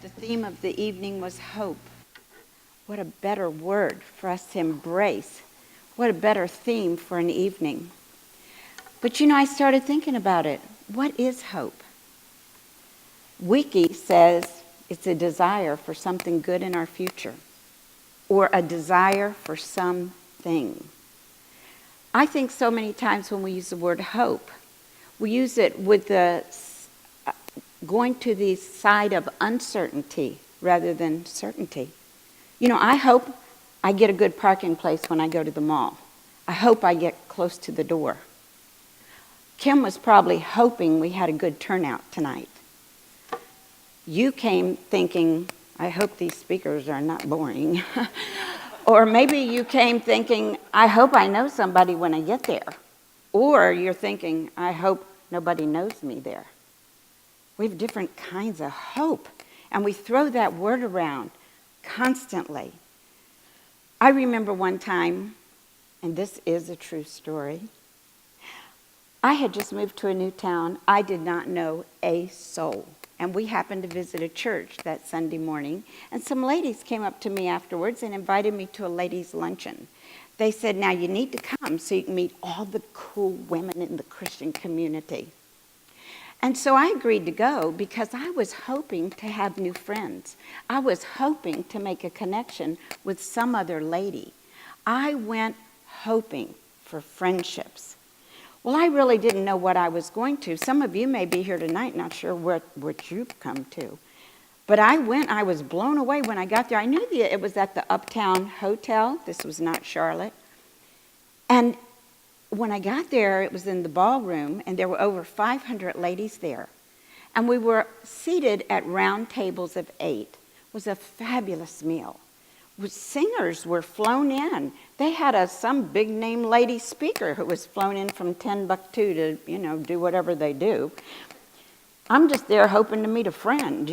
that the theme of the evening was hope. What a better word for us to embrace. What a better theme for an evening. But I started thinking about it. What is hope? Wiki says it's a desire for something good in our future, or a desire for something. I think so many times when we use the word hope, we use it with the going to the side of uncertainty rather than certainty. I hope I get a good parking place when I go to the mall. I hope I get close to the door. Kim was probably hoping we had a good turnout tonight. You came thinking, I hope these speakers are not boring. Or maybe you came thinking, I hope I know somebody when I get there. Or you're thinking, I hope nobody knows me there. We have different kinds of hope, and we throw that word around constantly. I remember one time, and this is a true story, I had just moved to a new town. I did not know a soul. And we happened to visit a church that Sunday morning, and some ladies came up to me afterwards and invited me to a ladies' luncheon. They said, now you need to come so you can meet all the cool women in the Christian community. And so I agreed to go because I was hoping to have new friends. I was hoping to make a connection with some other lady. I went hoping for friendships. Well, I really didn't know what I was going to. Some of you may be here tonight not sure what you've come to. But I was blown away when I got there. I knew it was at the Uptown Hotel. This was not Charlotte. And when I got there, it was in the ballroom, and there were over 500 ladies there. And we were seated at round tables of 8. It was a fabulous meal. Singers were flown in. They had some big-name lady speaker who was flown in from Timbuktu to, do whatever they do. I'm just there hoping to meet a friend,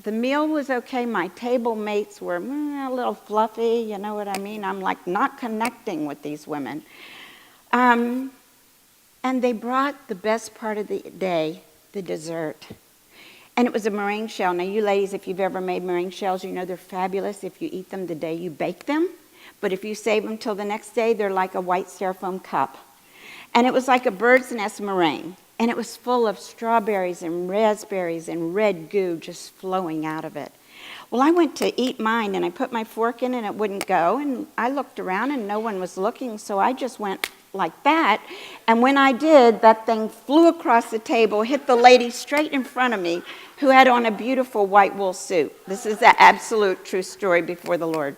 The meal was okay. My table mates were a little fluffy, you know what I mean? I'm like not connecting with these women. And they brought the best part of the day, the dessert. And it was a meringue shell. Now, you ladies, if you've ever made meringue shells, they're fabulous if you eat them the day you bake them. But if you save them till the next day, they're like a white styrofoam cup. And it was like a bird's nest meringue. And it was full of strawberries and raspberries and red goo just flowing out of it. Well, I went to eat mine, and I put my fork in, and it wouldn't go. And I looked around, and no one was looking, so I just went like that. And when I did, that thing flew across the table, hit the lady straight in front of me, who had on a beautiful white wool suit. This is the absolute true story before the Lord.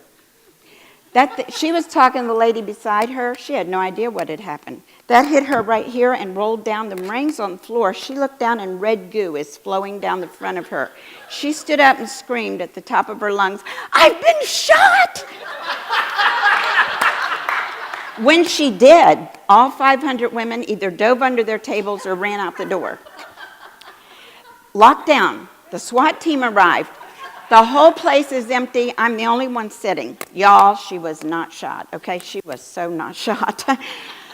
She was talking to the lady beside her. She had no idea what had happened. That hit her right here and rolled down. The meringue's on the floor. She looked down, and red goo is flowing down the front of her. She stood up and screamed at the top of her lungs, "I've been shot!" When she did, all 500 women either dove under their tables or ran out the door. Locked down. The SWAT team arrived. The whole place is empty. I'm the only one sitting. Y'all, she was not shot, okay? She was so not shot.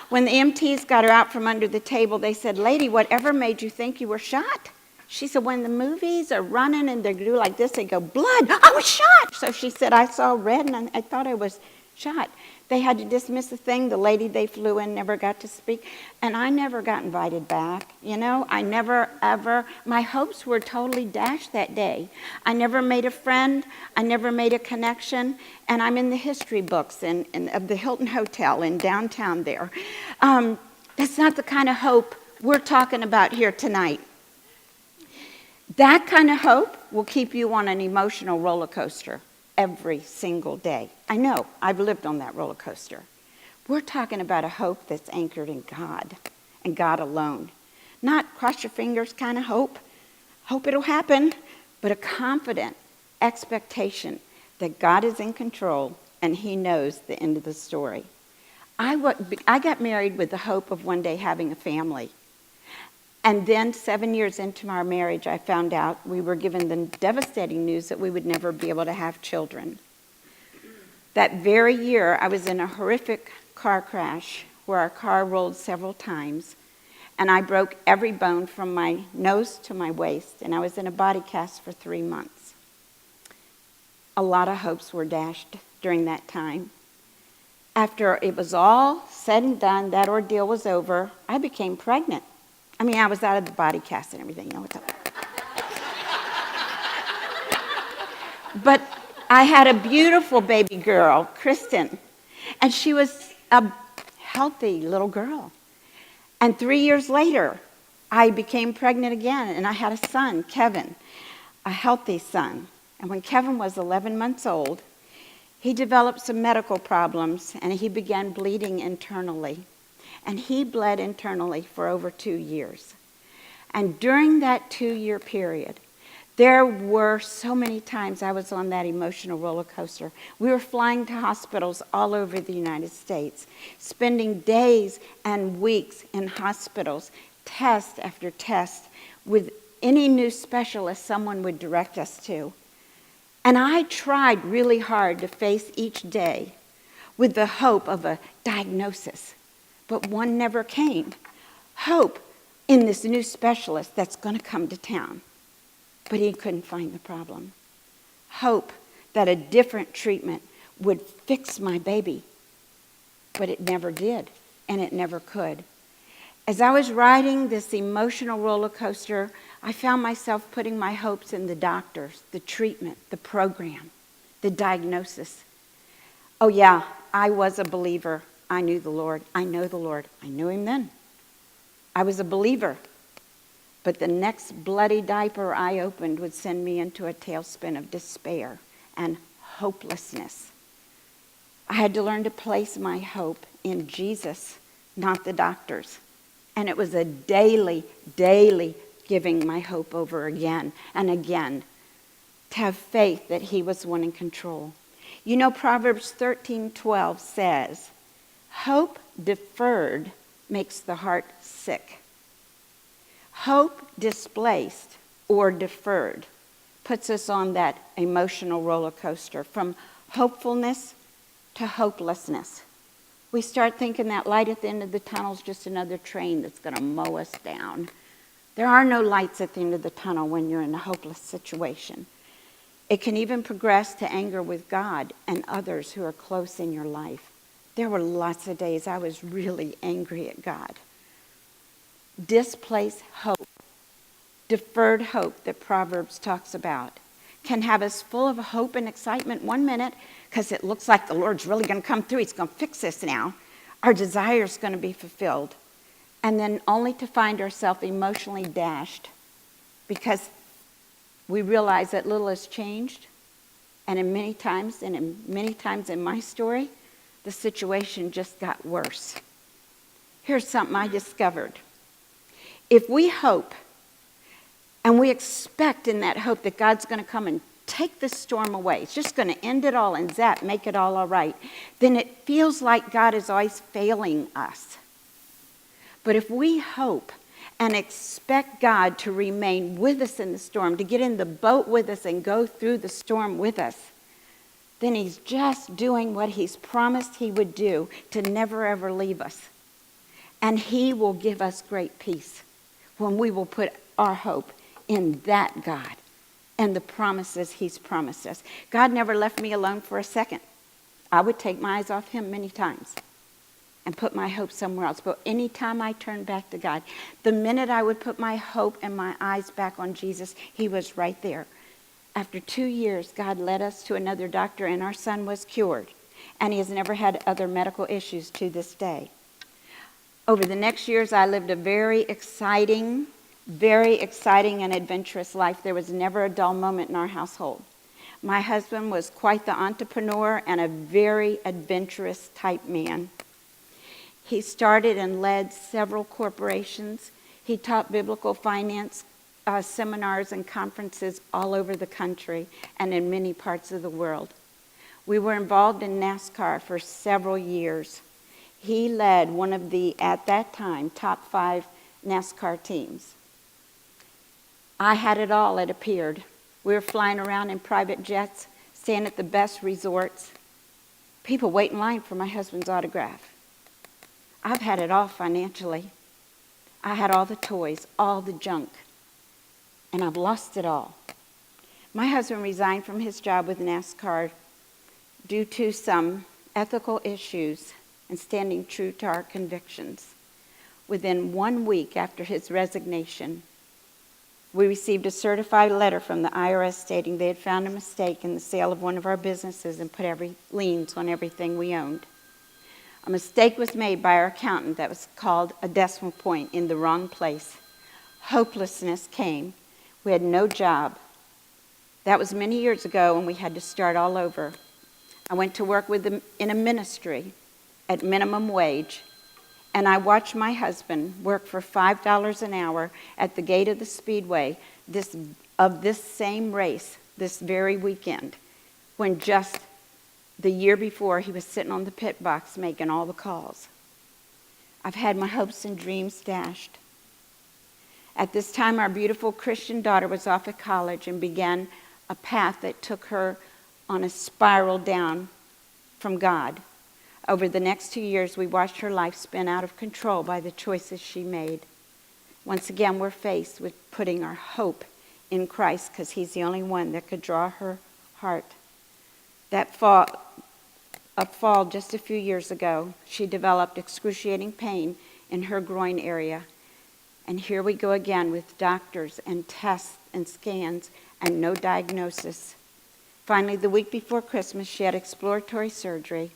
When the EMTs got her out from under the table, they said, "Lady, whatever made you think you were shot?" She said, "When the movies are running and they do like this, they go, 'Blood, I was shot!'" So she said, "I saw red and I thought I was shot." They had to dismiss the thing. The lady they flew in never got to speak. And I never got invited back. I never, ever, my hopes were totally dashed that day. I never made a friend. I never made a connection. And I'm in the history books of the Hilton Hotel in downtown there. That's not the kind of hope we're talking about here tonight. That kind of hope will keep you on an emotional roller coaster every single day. I know, I've lived on that roller coaster. We're talking about a hope that's anchored in God and God alone. Not cross your fingers kind of hope it'll happen, but a confident expectation that God is in control and He knows the end of the story. I got married with the hope of one day having a family. And then 7 years into our marriage, I found out we were given the devastating news that we would never be able to have children. That very year, I was in a horrific car crash where our car rolled several times, and I broke every bone from my nose to my waist, and I was in a body cast for 3 months. A lot of hopes were dashed during that time. After it was all said and done, that ordeal was over, I became pregnant. I mean, I was out of the body cast and everything, you know what's up. But I had a beautiful baby girl, Kristen, and she was a healthy little girl. And 3 years later, I became pregnant again, and I had a son, Kevin, a healthy son. And when Kevin was 11 months old, he developed some medical problems, and he began bleeding internally. And he bled internally for over 2 years. And during that 2-year period, there were so many times I was on that emotional roller coaster. We were flying to hospitals all over the United States, spending days and weeks in hospitals, test after test, with any new specialist someone would direct us to. And I tried really hard to face each day with the hope of a diagnosis, but one never came. Hope in this new specialist that's going to come to town, but he couldn't find the problem. Hope that a different treatment would fix my baby, but it never did, and it never could. As I was riding this emotional roller coaster, I found myself putting my hopes in the doctors, the treatment, the program, the diagnosis. Oh yeah, I was a believer. I knew the Lord. I know the Lord. I knew him then. I was a believer. But the next bloody diaper I opened would send me into a tailspin of despair and hopelessness. I had to learn to place my hope in Jesus, not the doctors. And it was a daily giving my hope over again and again, to have faith that he was one in control. You know, Proverbs 13:12 says, hope deferred makes the heart sick. Hope displaced or deferred puts us on that emotional roller coaster from hopefulness to hopelessness. We start thinking that light at the end of the tunnel is just another train that's going to mow us down. There are no lights at the end of the tunnel when you're in a hopeless situation. It can even progress to anger with God and others who are close in your life. There were lots of days I was really angry at God. Displaced hope, deferred hope that Proverbs talks about, can have us full of hope and excitement 1 minute because it looks like the Lord's really going to come through. He's going to fix this now. Our desire's going to be fulfilled. And then only to find ourselves emotionally dashed because we realize that little has changed. And in many times in my story, the situation just got worse. Here's something I discovered. If we hope and we expect in that hope that God's going to come and take this storm away, it's just going to end it all and zap, make it all right, then it feels like God is always failing us. But if we hope and expect God to remain with us in the storm, to get in the boat with us and go through the storm with us, then he's just doing what he's promised he would do, to never ever leave us. And he will give us great peace when we will put our hope in that God and the promises he's promised us. God never left me alone for a second. I would take my eyes off him many times and put my hope somewhere else. But anytime I turned back to God, the minute I would put my hope and my eyes back on Jesus, he was right there. After 2 years, God led us to another doctor, and our son was cured. And he has never had other medical issues to this day. Over the next years, I lived a very exciting and adventurous life. There was never a dull moment in our household. My husband was quite the entrepreneur and a very adventurous type man. He started and led several corporations. He taught biblical finance seminars and conferences all over the country and in many parts of the world. We were involved in NASCAR for several years. He led one of the, at that time, top 5 NASCAR teams. I had it all, it appeared. We were flying around in private jets, staying at the best resorts. People wait in line for my husband's autograph. I've had it all financially. I had all the toys, all the junk, and I've lost it all. My husband resigned from his job with NASCAR due to some ethical issues and standing true to our convictions. Within 1 week after his resignation, we received a certified letter from the IRS stating they had found a mistake in the sale of one of our businesses and put liens on everything we owned. A mistake was made by our accountant that was called a decimal point in the wrong place. Hopelessness came. We had no job. That was many years ago, and we had to start all over. I went to work with them in a ministry at minimum wage, and I watched my husband work for $5 an hour at the gate of the Speedway of this same race this very weekend, when just the year before he was sitting on the pit box making all the calls. I've had my hopes and dreams dashed. At this time, our beautiful Christian daughter was off at college and began a path that took her on a spiral down from God. Over the next 2 years, we watched her life spin out of control by the choices she made. Once again, we're faced with putting our hope in Christ because he's the only one that could draw her heart. A fall just a few years ago, she developed excruciating pain in her groin area. And here we go again with doctors and tests and scans and no diagnosis. Finally, the week before Christmas, she had exploratory surgery.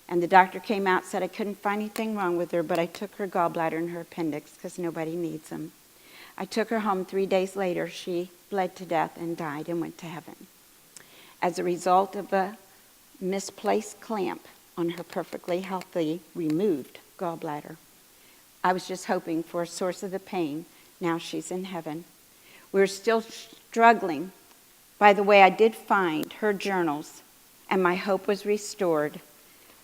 And the doctor came out and said I couldn't find anything wrong with her, but I took her gallbladder and her appendix because nobody needs them. I took her home 3 days later. She bled to death and died and went to heaven as a result of a misplaced clamp on her perfectly healthy, removed gallbladder. I was just hoping for a source of the pain. Now she's in heaven. We're still struggling. By the way, I did find her journals, and my hope was restored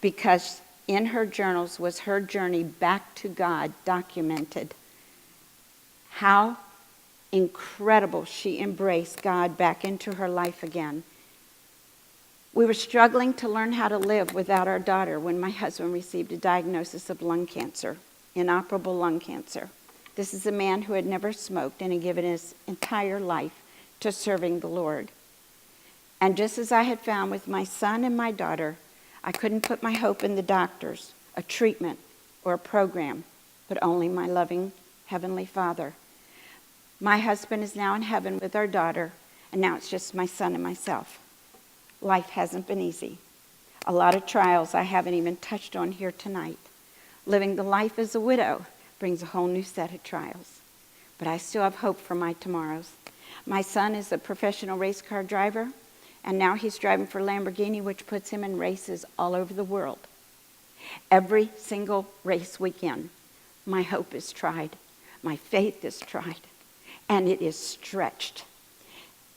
because in her journals was her journey back to God documented. How incredible she embraced God back into her life again. We were struggling to learn how to live without our daughter when my husband received a diagnosis of lung cancer, inoperable lung cancer. This is a man who had never smoked and had given his entire life to serving the Lord. And just as I had found with my son and my daughter, I couldn't put my hope in the doctors, a treatment, or a program, but only my loving Heavenly Father. My husband is now in heaven with our daughter, and now it's just my son and myself. Life hasn't been easy. A lot of trials I haven't even touched on here tonight. Living the life as a widow brings a whole new set of trials. But I still have hope for my tomorrows. My son is a professional race car driver, and now he's driving for Lamborghini, which puts him in races all over the world. Every single race weekend, my hope is tried. My faith is tried. And it is stretched.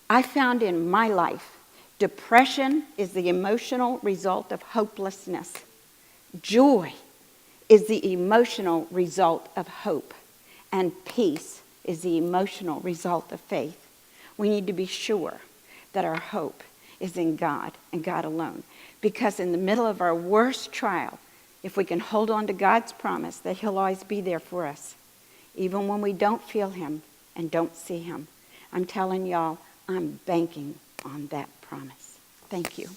I found in my life, depression is the emotional result of hopelessness. Joy is the emotional result of hope. And peace is the emotional result of faith. We need to be sure that our hope is in God and God alone. Because in the middle of our worst trial, if we can hold on to God's promise that he'll always be there for us, even when we don't feel him and don't see him, I'm telling y'all, I'm banking on that promise. Thank you.